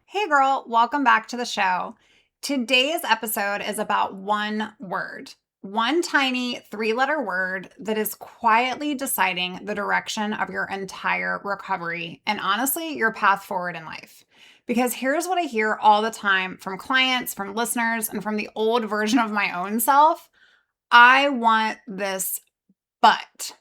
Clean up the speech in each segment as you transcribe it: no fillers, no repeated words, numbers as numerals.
Hey girl, welcome back to the show. Today's episode is about one word, one tiny 3-letter word that is quietly deciding the direction of your entire recovery and honestly, your path forward in life. Because here's what I hear all the time from clients, from listeners, and from the old version of my own self. I want this, but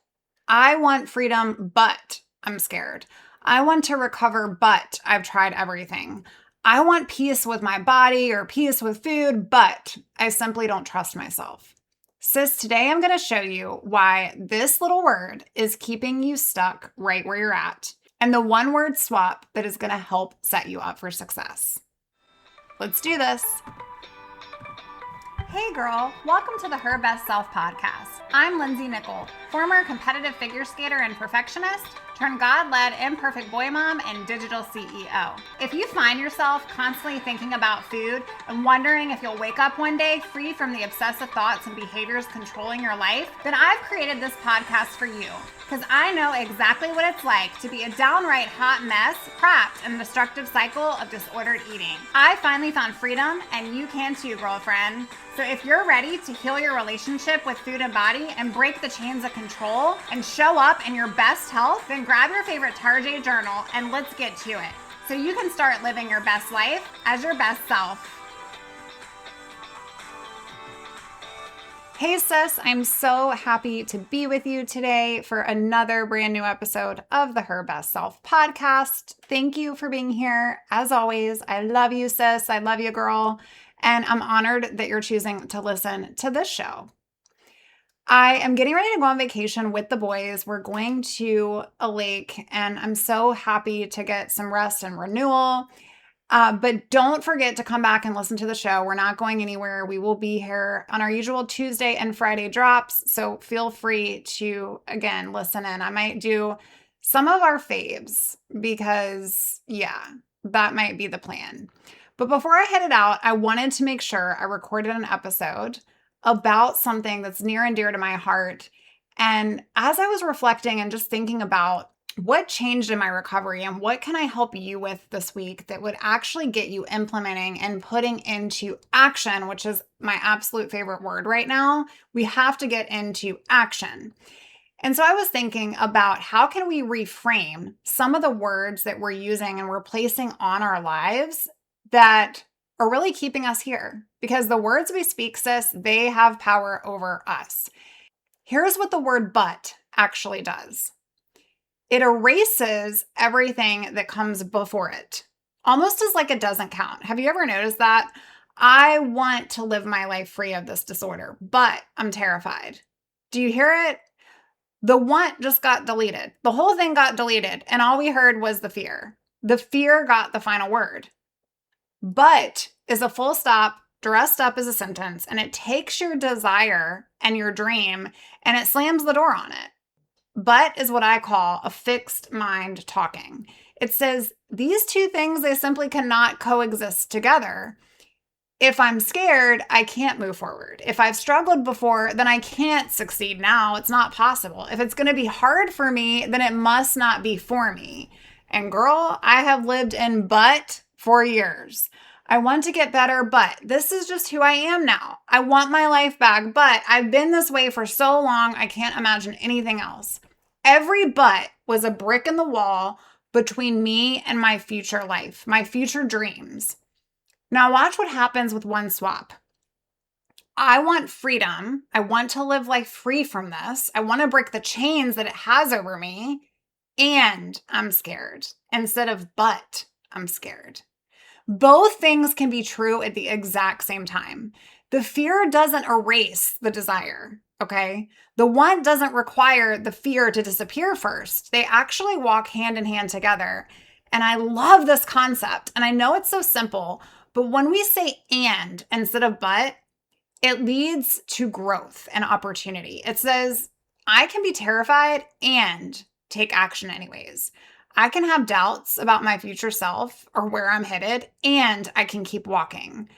I want freedom, but I'm scared. I want to recover, but I've tried everything. I want peace with my body or peace with food, but I simply don't trust myself. Sis, today I'm going to show you why this little word is keeping you stuck right where you're at and the one word swap that is going to help set you up for success. Let's do this. Hey girl, welcome to the Her Best Self podcast. I'm Lindsay Nickel, former competitive figure skater and perfectionist, turned God-led imperfect boy mom and digital CEO. If you find yourself constantly thinking about food and wondering if you'll wake up one day free from the obsessive thoughts and behaviors controlling your life, then I've created this podcast for you because I know exactly what it's like to be a downright hot mess trapped in a destructive cycle of disordered eating. I finally found freedom and you can too, girlfriend. So if you're ready to heal your relationship with food and body and break the chains of control and show up in your best health, then grab your favorite Tarjay journal and let's get to it so you can start living your best life as your best self. Hey sis, I'm so happy to be with you today for another brand new episode of the Her Best Self podcast. Thank you for being here. As always, I love you sis. I love you girl. And I'm honored that you're choosing to listen to this show. I am getting ready to go on vacation with the boys. We're going to a lake, and I'm so happy to get some rest and renewal. But don't forget to come back and listen to the show. We're not going anywhere. We will be here on our usual Tuesday and Friday drops. So feel free to, again, listen in. I might do some of our faves because, yeah, that might be the plan. But before I headed out, I wanted to make sure I recorded an episode about something that's near and dear to my heart. And as I was reflecting and just thinking about what changed in my recovery and what can I help you with this week that would actually get you implementing and putting into action, which is my absolute favorite word right now. We have to get into action. And so I was thinking about how can we reframe some of the words that we're using and we're placing on our lives that are really keeping us here, because the words we speak, sis, they have power over us. Here's what the word but actually does. It erases everything that comes before it, almost as like it doesn't count. Have you ever noticed that? I want to live my life free of this disorder, but I'm terrified. Do you hear it? The want just got deleted. The whole thing got deleted, and all we heard was the fear. The fear got the final word. But is a full stop dressed up as a sentence, and it takes your desire and your dream and it slams the door on it. But is what I call a fixed mind talking. It says these two things, they simply cannot coexist together. If I'm scared, I can't move forward. If I've struggled before, then I can't succeed now. It's not possible. If it's going to be hard for me, then it must not be for me. And girl, I have lived in but for years. I want to get better, but this is just who I am now. I want my life back, but I've been this way for so long, I can't imagine anything else. Every but was a brick in the wall between me and my future life, my future dreams. Now watch what happens with one swap. I want freedom. I want to live life free from this. I want to break the chains that it has over me. And I'm scared. Instead of but, I'm scared. Both things can be true at the exact same time. The fear doesn't erase the desire, okay? The want doesn't require the fear to disappear first. They actually walk hand in hand together. And I love this concept. And I know it's so simple, but when we say and instead of but, it leads to growth and opportunity. It says, I can be terrified and take action anyways. I can have doubts about my future self or where I'm headed, and I can keep walking.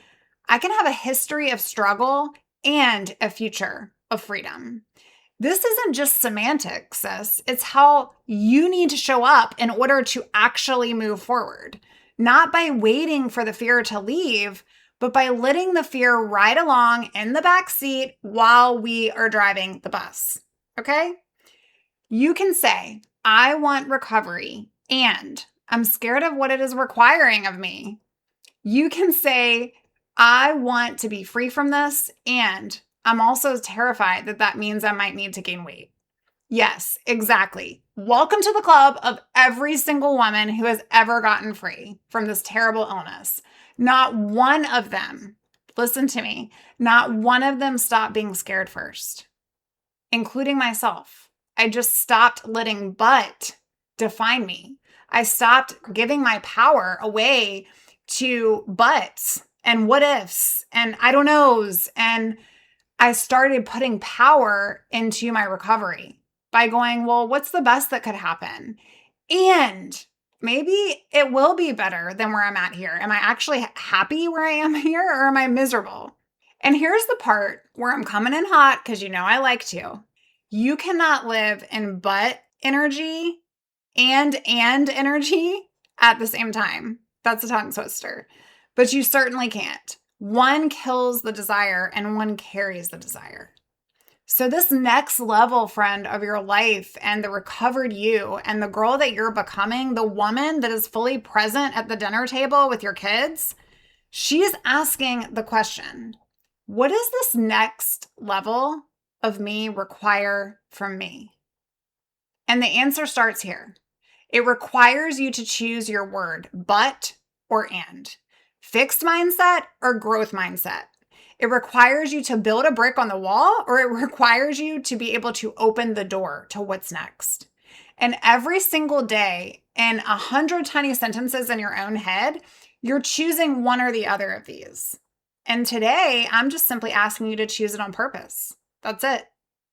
I can have a history of struggle and a future of freedom. This isn't just semantics, sis. It's how you need to show up in order to actually move forward. not by waiting for the fear to leave, but by letting the fear ride along in the back seat while we are driving the bus. Okay? You can say, I want recovery and I'm scared of what it is requiring of me. You can say, I want to be free from this and I'm also terrified that that means I might need to gain weight. Yes, exactly. Welcome to the club of every single woman who has ever gotten free from this terrible illness. Not one of them, listen to me, not one of them stopped being scared first, including myself. I just stopped letting but define me. I stopped giving my power away to buts and what ifs and I don't knows. And I started putting power into my recovery by going, well, what's the best that could happen? And maybe it will be better than where I'm at here. Am I actually happy where I am here or am I miserable? And here's the part where I'm coming in hot because you know I like to. You cannot live in but energy and energy at the same time. That's a tongue twister. But you certainly can't. One kills the desire and one carries the desire. So this next level, friend, of your life and the recovered you and the girl that you're becoming, the woman that is fully present at the dinner table with your kids, she's asking the question, what does this next level of me require from me? And the answer starts here. It requires you to choose your word, but or and. Fixed mindset or growth mindset. It requires you to build a brick on the wall, or it requires you to be able to open the door to what's next. And every single day, in 100 tiny sentences in your own head, you're choosing one or the other of these. And today, I'm just simply asking you to choose it on purpose. That's it.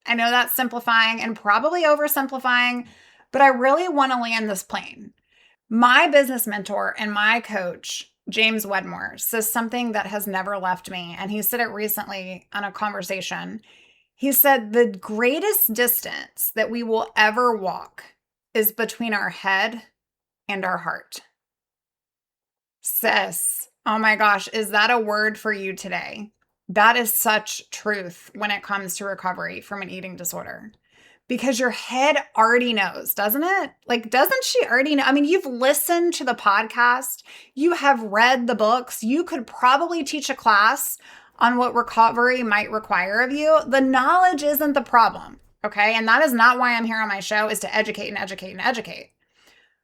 I know that's simplifying and probably oversimplifying, but I really want to land this plane. My business mentor and my coach, James Wedmore, says something that has never left me. And he said it recently on a conversation. He said, the greatest distance that we will ever walk is between our head and our heart. Sis, oh my gosh, is that a word for you today? That is such truth when it comes to recovery from an eating disorder. Because your head already knows, doesn't it? Like, doesn't she already know? I mean, you've listened to the podcast. You have read the books. You could probably teach a class on what recovery might require of you. The knowledge isn't the problem, okay? And that is not why I'm here on my show, is to educate and educate and educate.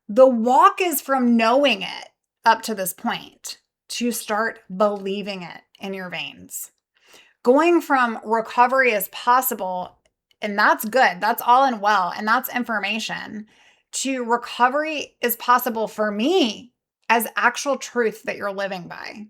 The walk is from knowing it up to this point to start believing it in your veins. Going from recovery is possible, and that's good. That's all and well. And that's information. To recovery is possible for me as actual truth that you're living by.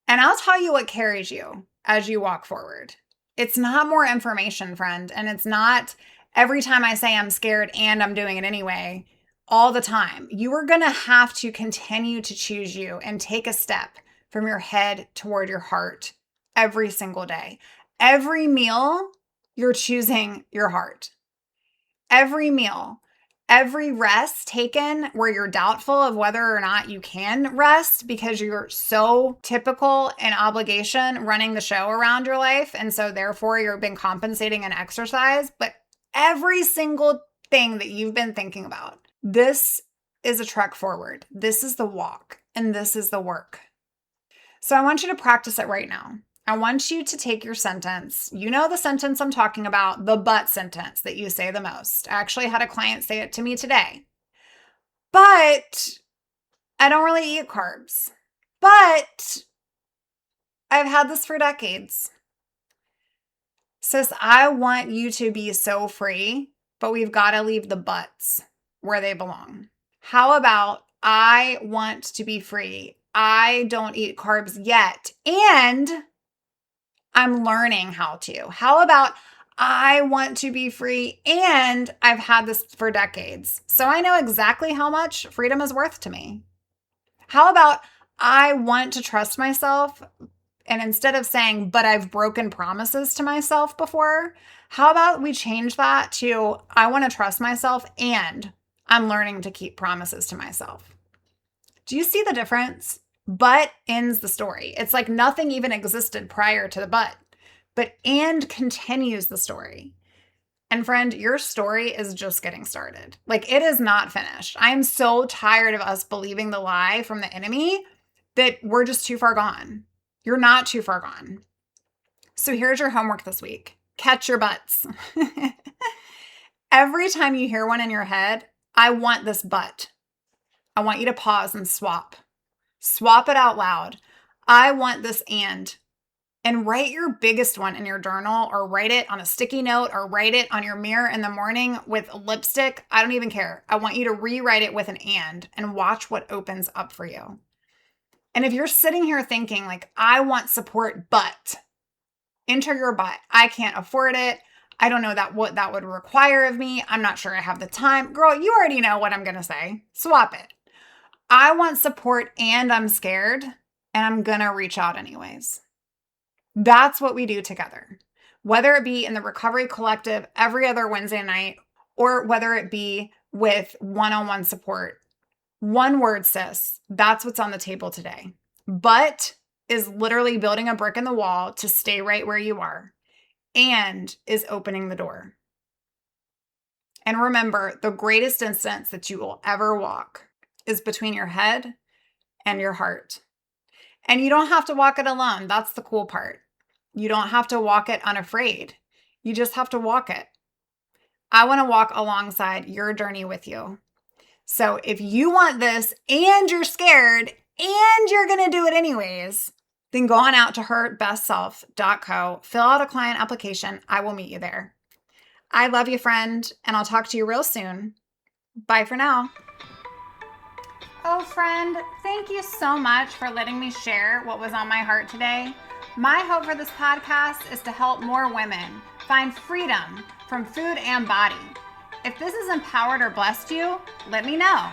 And I'll tell you what carries you as you walk forward. It's not more information, friend. And it's not every time I say I'm scared and I'm doing it anyway, all the time. You are going to have to continue to choose you and take a step from your head toward your heart every single day. Every meal, you're choosing your heart. Every meal, every rest taken where you're doubtful of whether or not you can rest because you're so typical in obligation running the show around your life. And so therefore you've been compensating in exercise. But every single thing that you've been thinking about, this is a trek forward. This is the walk and this is the work. So I want you to practice it right now. I want you to take your sentence. You know the sentence I'm talking about, the but sentence that you say the most. I actually had a client say it to me today. But I don't really eat carbs. But I've had this for decades. Sis, I want you to be so free, but we've got to leave the buts where they belong. How about I want to be free? I don't eat carbs yet. And I'm learning how to. How about I want to be free and I've had this for decades, so I know exactly how much freedom is worth to me. How about I want to trust myself, and instead of saying, but I've broken promises to myself before, how about we change that to I want to trust myself and I'm learning to keep promises to myself. Do you see the difference? But ends the story. It's like nothing even existed prior to the but and continues the story. And friend, your story is just getting started. Like, it is not finished. I am so tired of us believing the lie from the enemy that we're just too far gone. You're not too far gone. So here's your homework this week. Catch your butts. Every time you hear one in your head, I want this but. I want you to pause and swap. Swap it out loud. I want this and write your biggest one in your journal, or write it on a sticky note, or write it on your mirror in the morning with lipstick. I don't even care. I want you to rewrite it with an and watch what opens up for you. And if you're sitting here thinking like, I want support, but enter your but. I can't afford it. I don't know what that would require of me. I'm not sure I have the time. Girl, you already know what I'm going to say. Swap it. I want support and I'm scared, and I'm going to reach out anyways. That's what we do together, whether it be in the Recovery Collective every other Wednesday night, or whether it be with one-on-one support. One word, sis. That's what's on the table today. But is literally building a brick in the wall to stay right where you are, and is opening the door. And remember, the greatest distance that you will ever walk is between your head and your heart. And you don't have to walk it alone. That's the cool part. You don't have to walk it unafraid. You just have to walk it. I want to walk alongside your journey with you. So if you want this and you're scared and you're going to do it anyways, then go on out to herbestself.co, fill out a client application. I will meet you there. I love you, friend, and I'll talk to you real soon. Bye for now. Oh, friend, thank you so much for letting me share what was on my heart today. My hope for this podcast is to help more women find freedom from food and body. If this has empowered or blessed you, let me know.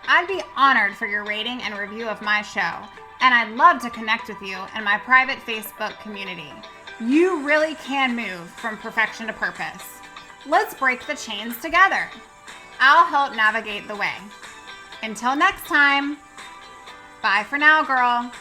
I'd be honored for your rating and review of my show, and I'd love to connect with you in my private Facebook community. You really can move from perfection to purpose. Let's break the chains together. I'll help navigate the way. Until next time, bye for now, girl.